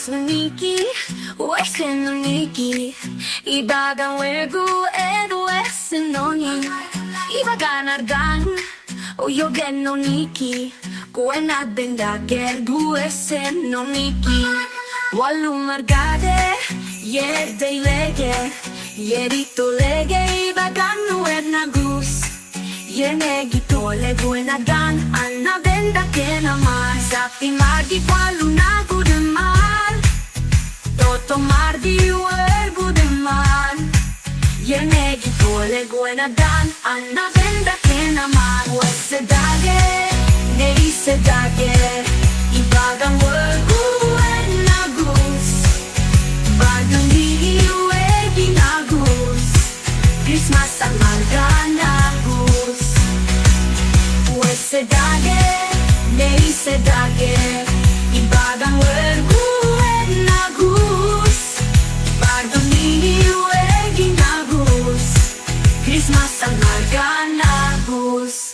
Christmas no Niki, Western no Niki, Ibagang Wergu and Western no Ni, Ibagan Argan, Oyogen no Niki, Kuena Bendager, Western no Niki, Walum Argade, Yerde Lege, Yerito Lege, Ibagan no Ernagus. Yenegito leguenagan Anna benda que naman Sa mardi palu na gudeman Toto mardi uergu deman Yenegito leguenagan Anna benda que naman Wese dage, neise dage Ibagang uergu enagus Bagang di uegi nagus Christmas ang malgana Sedage, nei sedage, Ibagang wergu nagus, Bagong nini wegi nagus, Christmas ang nagus.